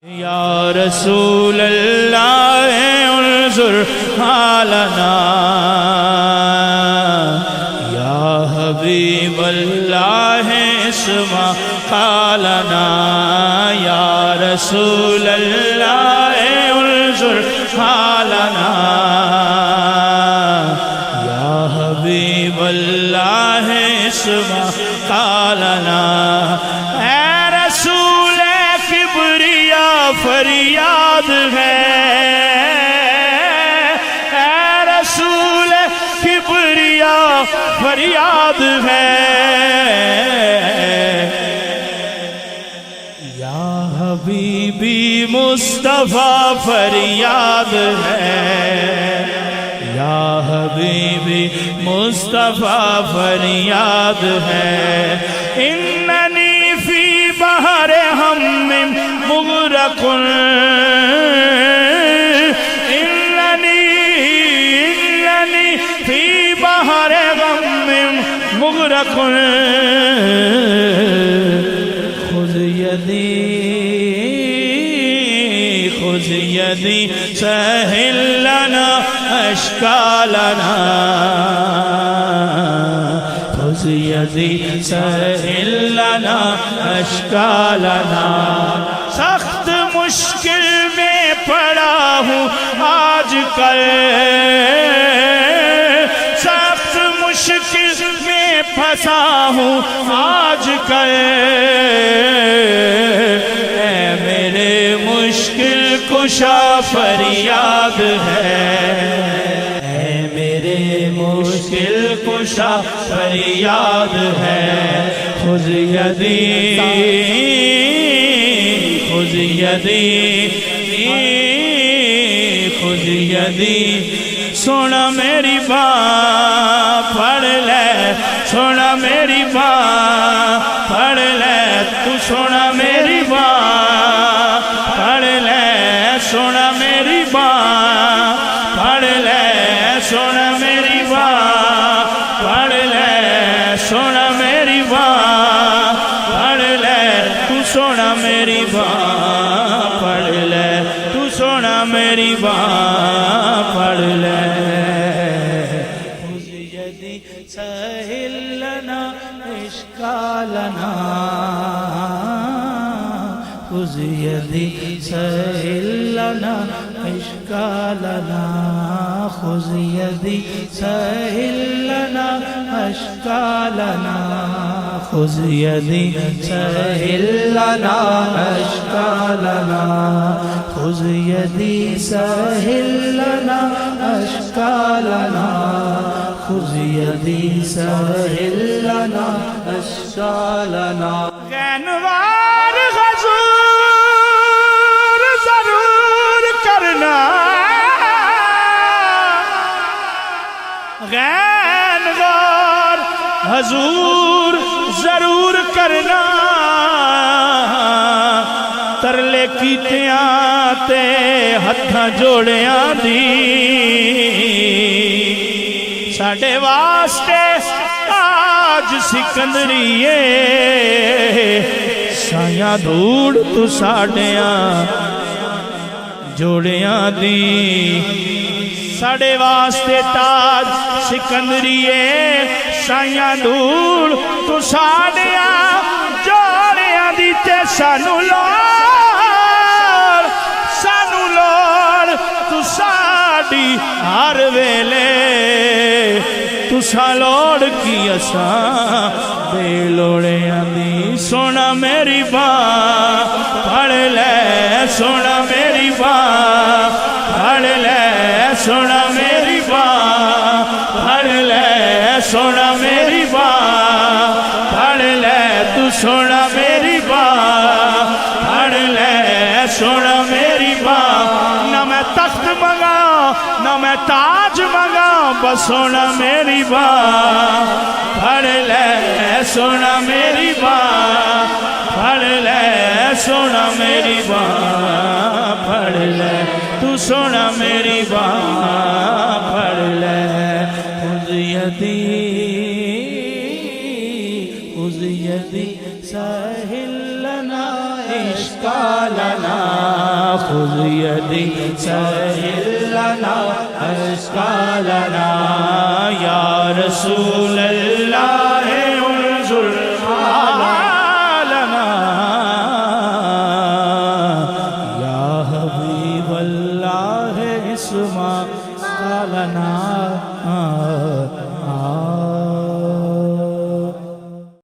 یا رسول اللہ انظر حالنا یا حبیب اللہ اسمع قالنا یا رسول اللہ انظر حالنا یا حبیب اللہ اسمع قالنا فریاد ہے اے رسول کبریا فریاد ہے یا حبیبی مصطفیٰ فریاد ہے یا حبیبی مصطفیٰ فریاد ہے اننی فی بحر ہم مغرق اننی فی بحر غم مغرق خذ یدی سہل لنا اشکالنا خذ یدی سہل لنا اشکالنا سخت مشکل میں پڑا ہوں آج کل سخت مشکل میں پھنسا ہوں آج کل اے میرے مشکل کشا فریاد ہے اے میرے مشکل کشا فریاد ہے خذ یدی خذ یدی سونا میری بات پڑھ لے سونا میری بات پڑھ لے تو سونا میری بات پڑھ لے سونا میری بات پڑھ لے سونا میری بات پڑھ لے سونا میری بات پڑھ لے تو سونا میری بات پڑھ لے تو سونا میری بات پڑھ لے خذ یدی سہل لنا اشکالنا خذ یدی سہل لنا اشکالنا خذ یدی سہل لنا اشکالنا خذ یدی سہل لنا اشکالنا خذ یدی سہل لنا اشکالنا خذ یدی سہل لنا اشکالنا غینوار حضور ضرور کرنا غینوار حضور ضرور کرنا ترلے کیتیاں تے ہتھاں جوڑیاں دی ساڈے واسطے آج سکندریے سایاں دھوڑ تو ساڈیاں جوڑیاں دی ساڈے واسطے تاج سکندریے سایاں دھوڑ تو ساڈیاں جوڑیاں دی تے سانو لوڑ تو ساڈی ہر ویلے تسا لوڑ کی اساں بے لوڑیاں دی سونا میری بات پڑھ لے سونا میری بات پڑھ لے سونا میری بات پڑھ لے سونا میری بات پڑھ لے تو سونا میری بات پڑھ لے سونا میری بات نہ میں تخت منگا نہ میں تاج منگا بس سونا میری بات پڑھ لے سونا میری بات پڑھ لے سونا میری بات پڑھ لے تو سونا میری بات پڑھ لے خذ یدی سہل لنا اشکالنا خذ يدي سهل لنا أشكالنا يا رسول الله انظر حالنا يا حبيب الله اسمع لنا